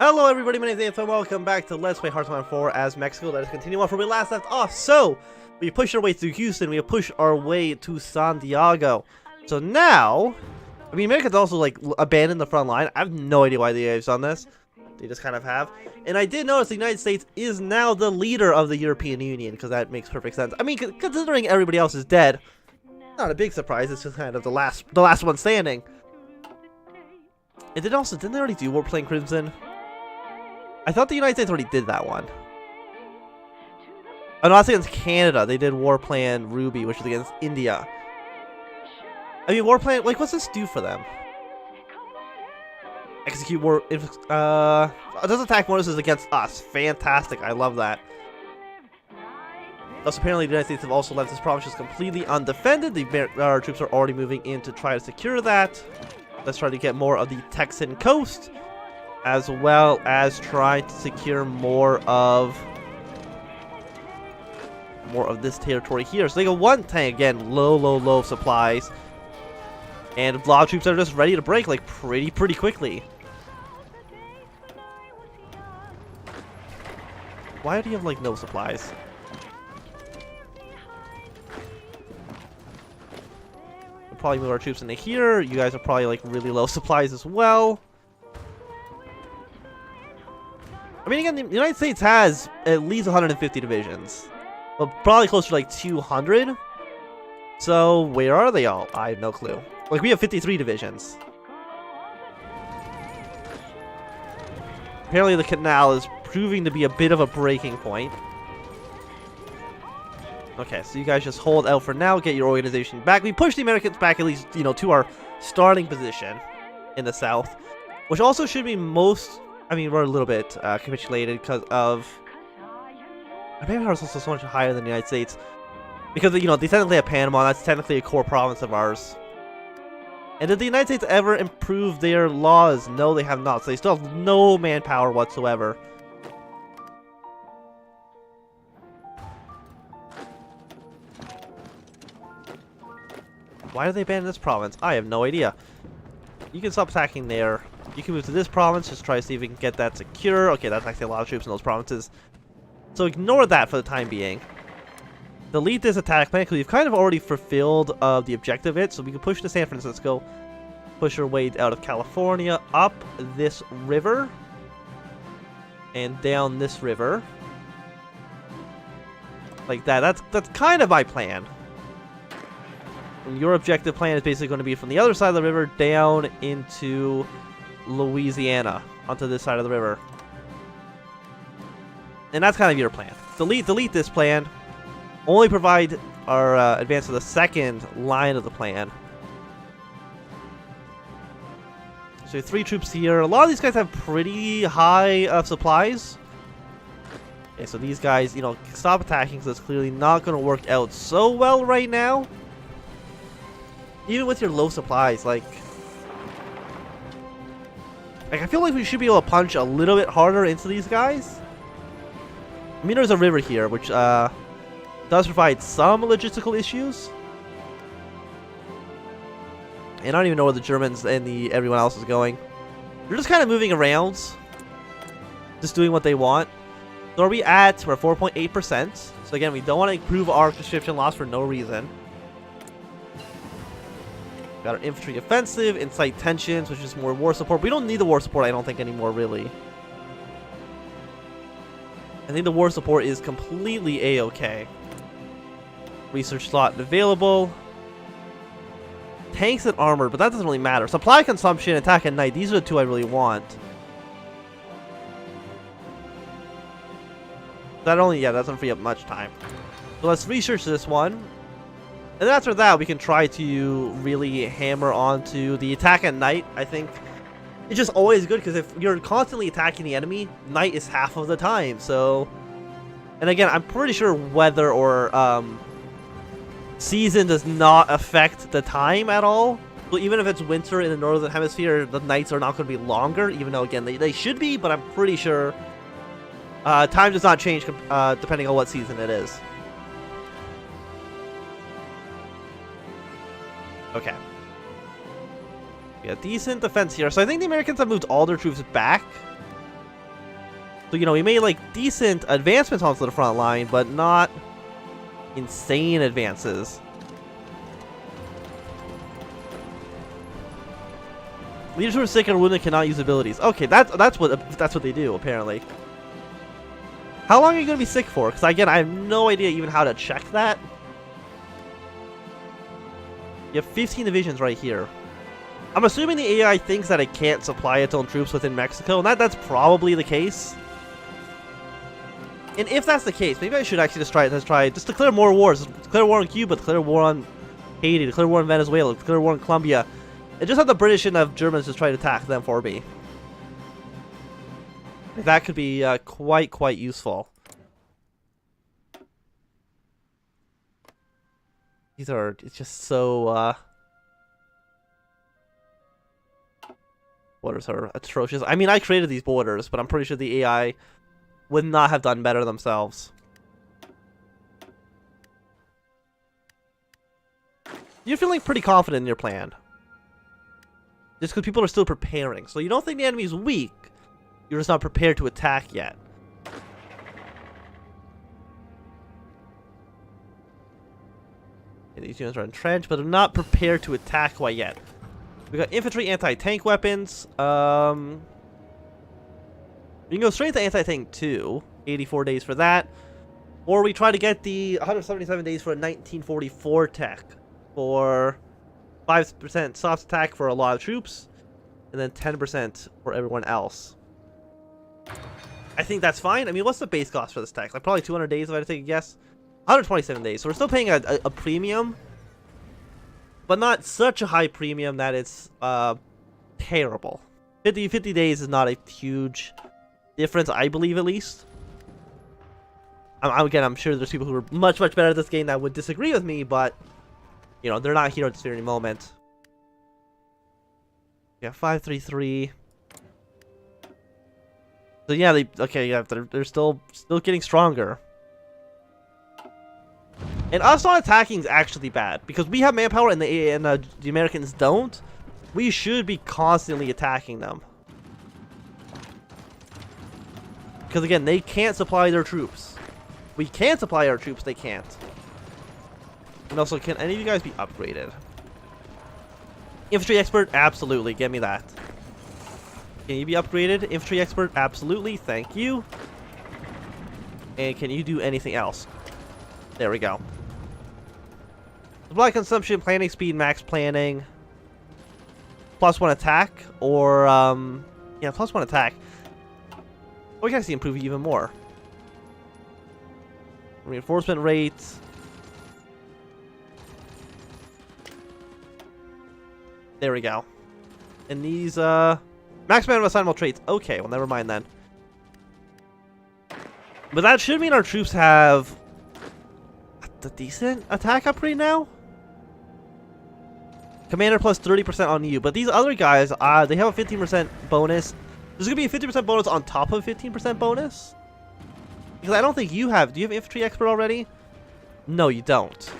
Hello everybody, my name is Nathan. Welcome back to Let's Play Hearthstone 4 as Mexico. Let us continue on from where we last left off. So, we pushed our way through Houston, we pushed our way to Santiago. So now, I mean, America's also like abandoned the front line. I have no idea why they've done this. They just kind of have. And I did notice the United States is now the leader of the European Union, because that makes perfect sense. I mean, considering everybody else is dead, not a big surprise. It's just kind of the last one standing. And then also, didn't they already do Warplane Crimson? I thought the United States already did that one. Oh, no, that's against Canada. They did Warplan Ruby, which is against India. I mean, Warplan, like, what's this do for them? Execute war. Those attack bonuses against us. Fantastic. I love that. Thus, apparently, the United States have also left this province just completely undefended. Our troops are already moving in to try to secure that. Let's try to get more of the Texan coast, as well as try to secure more of this territory here. So they go one tank again, low supplies, and a lot of troops are just ready to break like pretty quickly. Why do you have like no supplies? We'll probably move our troops into here. You guys are probably like really low supplies as well. I mean, again, the United States has at least 150 divisions. Well, probably closer to like 200. So, where are they all? I have no clue. Like, we have 53 divisions. Apparently, the Canal is proving to be a bit of a breaking point. Okay, so you guys just hold out for now. Get your organization back. We push the Americans back at least, you know, to our starting position in the south. Which also should be most... I mean, we're a little bit capitulated because of... Maybe ours is also so much higher than the United States. Because, you know, they technically have Panama. That's technically a core province of ours. And did the United States ever improve their laws? No, they have not. So they still have no manpower whatsoever. Why do they abandon this province? I have no idea. You can stop attacking there. You can move to this province, just try to see if we can get that secure. Okay, that's actually a lot of troops in those provinces. So ignore that for the time being. Delete this attack plan, because we've kind of already fulfilled the objective of it. So we can push to San Francisco, push our way out of California, up this river, and down this river. Like that. That's kind of my plan. And your objective plan is basically going to be from the other side of the river down into Louisiana, onto this side of the river. And that's kind of your plan. Delete this plan. Only provide our advance to the second line of the plan. So 3 troops here. A lot of these guys have pretty high supplies. Okay, so these guys, you know, stop attacking, because it's clearly not going to work out so well right now. Even with your low supplies, like I feel like we should be able to punch a little bit harder into these guys. I mean, there's a river here, which does provide some logistical issues. And I don't even know where the Germans and everyone else is going. They're just kind of moving around, just doing what they want. So we're at 4.8%. So again, we don't want to improve our conscription loss for no reason. Got our infantry offensive, incite tensions, which is more war support. We don't need the war support, I don't think, anymore, really. I think the war support is completely A-okay. Research slot available. Tanks and armor, but that doesn't really matter. Supply consumption, attack at night, these are the two I really want. That doesn't free up much time. So let's research this one. And then after that, we can try to really hammer onto the attack at night. I think it's just always good, because if you're constantly attacking the enemy, night is half of the time. So, and again, I'm pretty sure weather or season does not affect the time at all. So even if it's winter in the northern hemisphere, the nights are not going to be longer, even though, again, they should be, but I'm pretty sure time does not change depending on what season it is. Okay. We got decent defense here. So I think the Americans have moved all their troops back. So, you know, we made, like, decent advancements onto the front line, but not insane advances. Leaders who are sick and wounded cannot use abilities. Okay, that's what they do, apparently. How long are you going to be sick for? Because, again, I have no idea even how to check that. You have 15 divisions right here. I'm assuming the AI thinks that it can't supply its own troops within Mexico, and that's probably the case. And if that's the case, maybe I should actually just declare more wars. Declare war on Cuba, declare war on Haiti, declare war on Venezuela, declare war on Colombia. And just have the British and the Germans just try to attack them for me. That could be quite useful. These are, it's just so, borders are atrocious. I mean, I created these borders, but I'm pretty sure the AI would not have done better themselves. You're feeling pretty confident in your plan. Just because people are still preparing. So you don't think the enemy's weak. You're just not prepared to attack yet. Okay, these units are entrenched, but are not prepared to attack quite yet. We got infantry, anti-tank weapons. We can go straight to anti-tank 2. 84 days for that. Or we try to get the 177 days for a 1944 tech. For 5% soft attack for a lot of troops. And then 10% for everyone else. I think that's fine. I mean, what's the base cost for this tech? Like probably 200 days if I had to take a guess. 127 days. So we're still paying a premium. But not such a high premium that it's terrible. 50 days is not a huge difference, I believe, at least. Again, I'm sure there's people who are much better at this game that would disagree with me, but you know, they're not here at this very moment. Yeah, 533. So yeah, they're still getting stronger. And us not attacking is actually bad because we have manpower and the Americans don't. We should be constantly attacking them. Because again, they can't supply their troops. We can supply our troops, they can't. And also, can any of you guys be upgraded? Infantry expert? Absolutely, give me that. Can you be upgraded? Infantry expert? Absolutely, thank you. And can you do anything else? There we go. Supply consumption, planning speed, max planning. +1 attack, or, yeah, +1 attack. We can actually improve even more. Reinforcement rates. There we go. And these, max amount of assignable traits. Okay, well, never mind then. But that should mean our troops have a decent attack upgrade now? Commander plus 30% on you. But these other guys, they have a 15% bonus. There's going to be a 50% bonus on top of 15% bonus? Because I don't think you have. Do you have infantry expert already? No, you don't.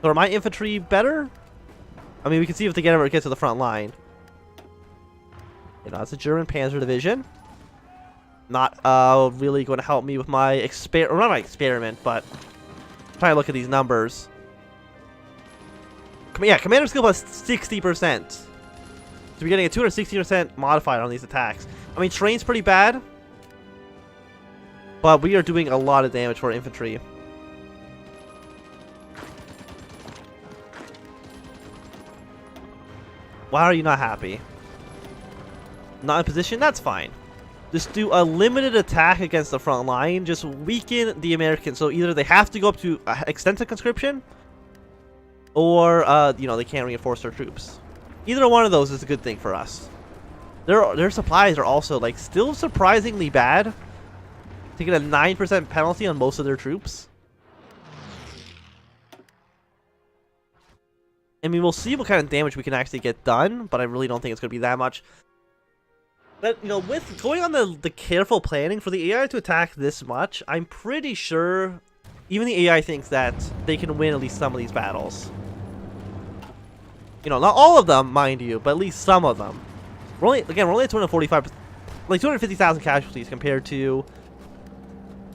So are my infantry better? I mean, we can see if they ever get to the front line. You know, it's a German Panzer Division. Not really going to help me with my experiment. Not my experiment, but trying to look at these numbers. Yeah, commander skill plus 60%. So we're getting a 260% modifier on these attacks. I mean, terrain's pretty bad, but we are doing a lot of damage for our infantry. Why are you not happy? Not in position? That's fine. Just do a limited attack against the front line. Just weaken the Americans. So either they have to go up to extensive conscription, or you know, they can't reinforce their troops. Either one of those is a good thing for us. Their supplies are also like still surprisingly bad. Taking a 9% penalty on most of their troops. I mean, we'll see what kind of damage we can actually get done, but I really don't think it's going to be that much. But, you know, with going on the careful planning for the AI to attack this much, I'm pretty sure even the AI thinks that they can win at least some of these battles. You know, not all of them, mind you, but at least some of them. We're only at 245, like 250,000 casualties compared to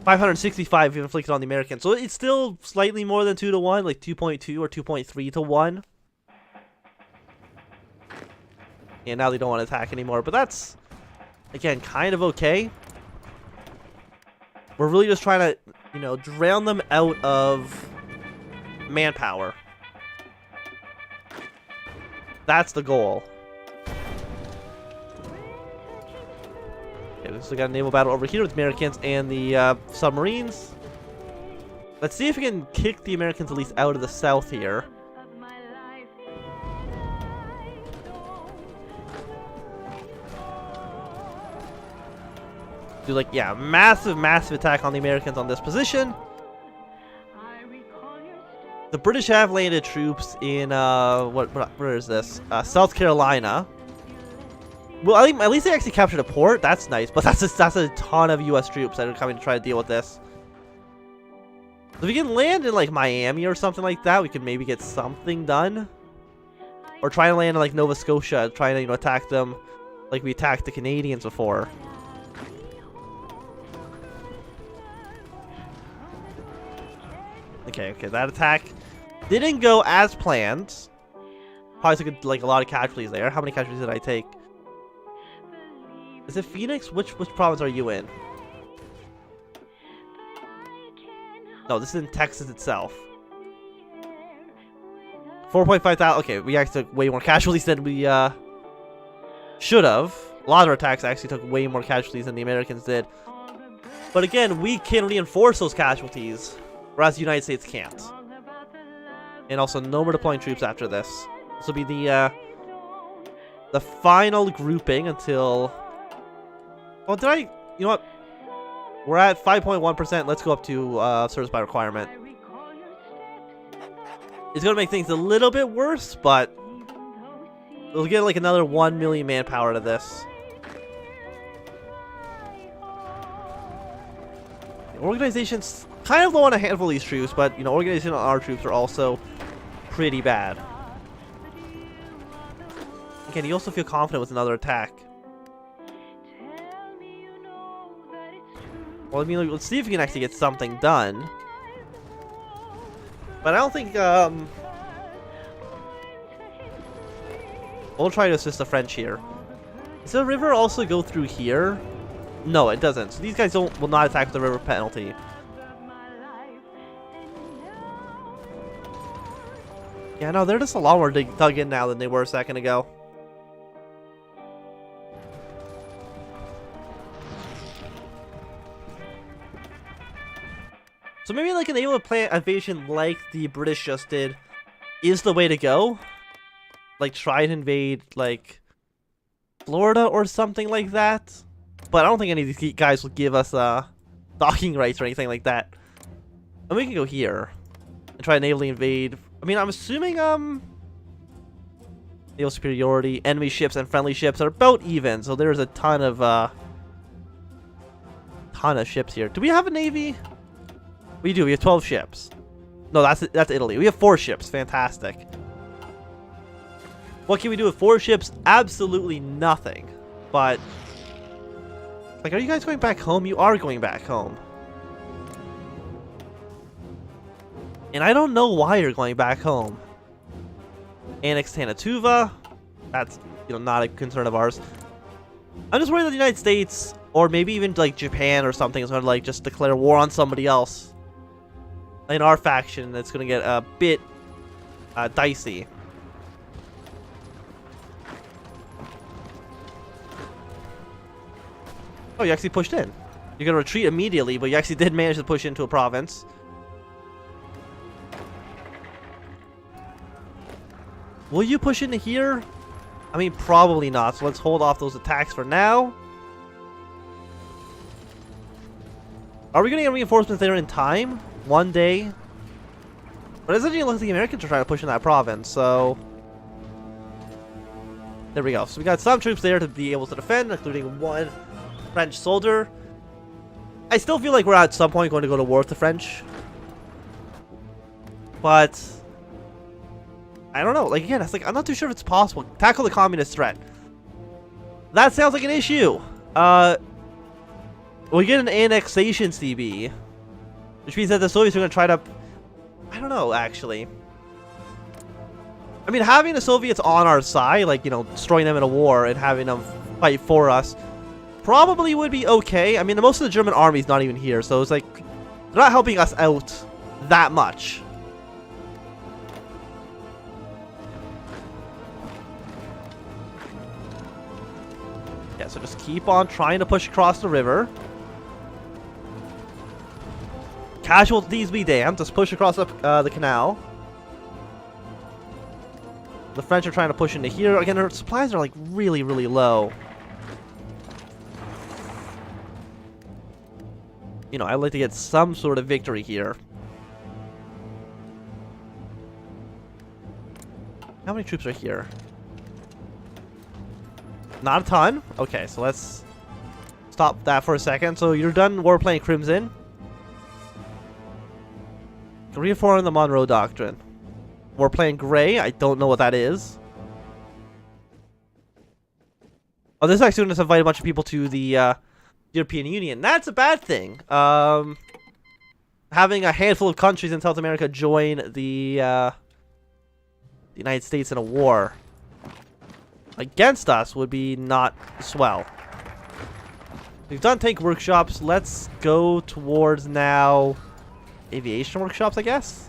565 inflicted on the Americans. So it's still slightly more than 2 to 1, like 2.2 or 2.3 to 1. And now they don't want to attack anymore, but that's, again, kind of okay. We're really just trying to, you know, drown them out of manpower. That's the goal. Okay, so we got a naval battle over here with the Americans and the submarines. Let's see if we can kick the Americans at least out of the south here. Do like, yeah, massive attack on the Americans on this position. The British have landed troops in where is this? South Carolina. Well, at least they actually captured a port. That's nice, but that's a ton of U.S. troops that are coming to try to deal with this. If we can land in like Miami or something like that, we could maybe get something done. Or try to land in like Nova Scotia, trying to, you know, attack them like we attacked the Canadians before. Okay, that attack didn't go as planned. Probably took like a lot of casualties there. How many casualties did I take? Is it Phoenix? Which province are you in? No, this is in Texas itself. 4.5 thousand. Okay, we actually took way more casualties than we should have. A lot of our attacks actually took way more casualties than the Americans did. But again, we can reinforce those casualties, whereas the United States can't. And also, no more deploying troops after this. This will be the final grouping until... Oh, did I... You know what? We're at 5.1%. Let's go up to service by requirement. It's going to make things a little bit worse, but... we'll get like another 1 million manpower to this. The organization's kind of low on a handful of these troops, but, you know, organization on our troops are also pretty bad. Again, you also feel confident with another attack. Well, I mean, let's see if we can actually get something done. But I don't think, we'll try to assist the French here. Does the river also go through here? No, it doesn't. So these guys will not attack with the river penalty. Yeah, no, they're just a lot more dug in now than they were a second ago. So maybe like an naval invasion like the British just did is the way to go. Like try and invade like Florida or something like that. But I don't think any of these guys will give us docking rights or anything like that. And we can go here and try to navally invade. I mean, I'm assuming naval superiority, enemy ships and friendly ships are about even. So there's a ton of ships here. Do we have a navy? We do. We have 12 ships. No, that's Italy. We have 4 ships. Fantastic. What can we do with 4 ships? Absolutely nothing. But like, are you guys going back home? You are going back home. And I don't know why you're going back home. Annex Tanatuva. That's, you know, not a concern of ours. I'm just worried that the United States, or maybe even like Japan or something, is going to like just declare war on somebody else in our faction. That's going to get a bit dicey. Oh, you actually pushed in. You're going to retreat immediately, but you actually did manage to push into a province. Will you push into here? I mean, probably not. So let's hold off those attacks for now. Are we going to get reinforcements there in time? One day? But it doesn't even look like the Americans are trying to push in that province, so... there we go. So we got some troops there to be able to defend, including 1 French soldier. I still feel like we're at some point going to go to war with the French. But... I don't know. Like, again, it's like, I'm not too sure if it's possible. Tackle the communist threat. That sounds like an issue. We get an annexation CB, which means that the Soviets are going to try to... I don't know, actually. I mean, having the Soviets on our side, like, you know, destroying them in a war and having them fight for us, probably would be okay. I mean, most of the German army's not even here, so it's like, they're not helping us out that much. Yeah, so just keep on trying to push across the river. Casualties be damned. Just push across the canal. The French are trying to push into here. Again, their supplies are like really, really low. You know, I'd like to get some sort of victory here. How many troops are here? Not a ton. Okay, so let's stop that for a second. So you're done warplaying Crimson. Reforming the Monroe Doctrine. We're playing Gray. I don't know what that is. Oh, this is actually going to invite a bunch of people to the European Union. That's a bad thing. Having a handful of countries in South America join the United States in a war against us would be not swell. We've done tank workshops. Let's go towards now aviation workshops, I guess.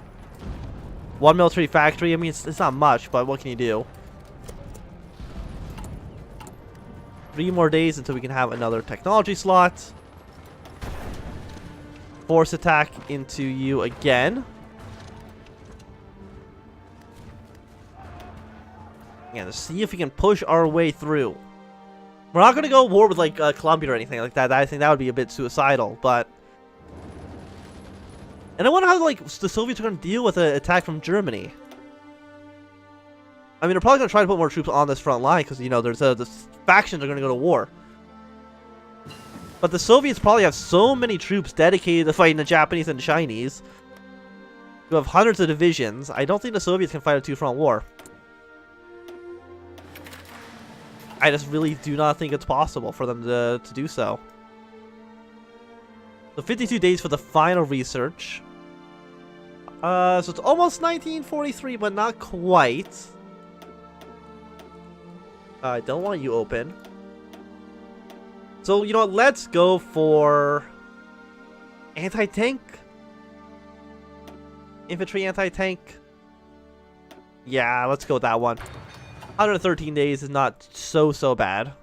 One military factory. I mean, it's not much, but what can you do? 3 more days until we can have another technology slot. Force attack into you again. Yeah, to see if we can push our way through. We're not going to go war with like Colombia or anything like that. I think that would be a bit suicidal, but... And I wonder how like the Soviets are going to deal with an attack from Germany. I mean, they're probably going to try to put more troops on this front line because, you know, there's the factions are going to go to war. But the Soviets probably have so many troops dedicated to fighting the Japanese and the Chinese. You have hundreds of divisions. I don't think the Soviets can fight a two-front war. I just really do not think it's possible for them to do so. So 52 days for the final research. So it's almost 1943, but not quite. I don't want you open. So, you know what? Let's go for anti-tank. Infantry anti-tank. Yeah, let's go with that one. 113 days is not so bad.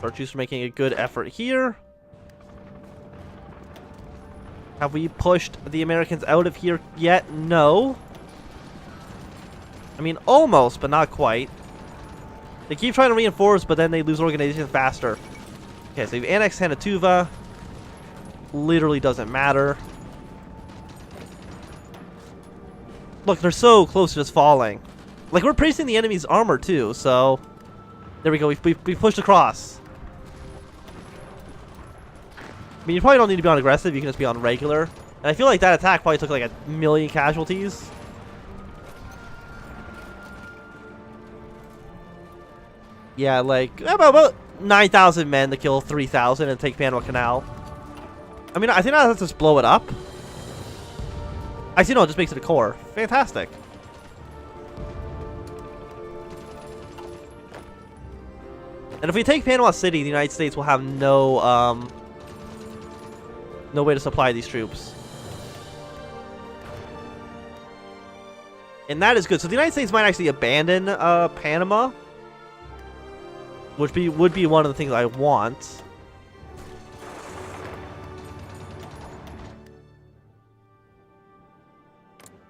Virtues for making a good effort here. Have we pushed the Americans out of here yet? No. I mean, almost, but not quite. They keep trying to reinforce, but then they lose organization faster. Okay, so you've annexed Hanatuva. Literally doesn't matter. Look, they're so close to just falling. Like, we're placing the enemy's armor, too, so... There we go, we pushed across. I mean, you probably don't need to be on aggressive, you can just be on regular. And I feel like that attack probably took like 1 million casualties. Yeah, like, about 9,000 men to kill 3,000 and take Panama Canal. I mean, I think I'll just blow it up. I see, no, it just makes it a core. Fantastic. And if we take Panama City, the United States will have no way to supply these troops. And that is good. So the United States might actually abandon Panama, which would be one of the things I want.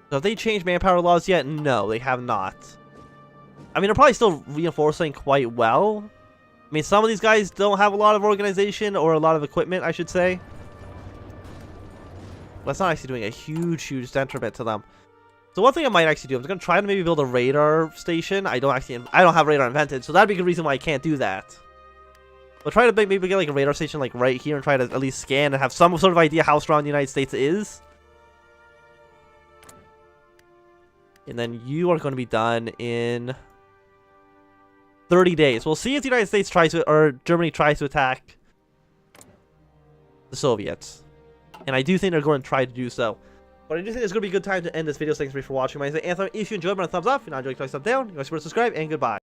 So have they changed manpower laws yet? No, they have not. I mean, they're probably still reinforcing quite well. I mean, some of these guys don't have a lot of organization or a lot of equipment, I should say. That's not actually doing a huge detriment to them. So one thing I might actually do, I'm going to try to maybe build a radar station. I don't have radar invented, so that'd be a good reason why I can't do that. We'll try to maybe get like a radar station like right here and try to at least scan and have some sort of idea how strong the United States is. And then you are going to be done in 30 days. We'll see if the United States tries to, or Germany tries to attack the Soviets. And I do think they're going to try to do so. But I do think it's going to be a good time to end this video. Thanks for watching. My name is Anthony. If you enjoyed, give it a thumbs up. If you not enjoyed, click thumbs down. You guys subscribe, and goodbye.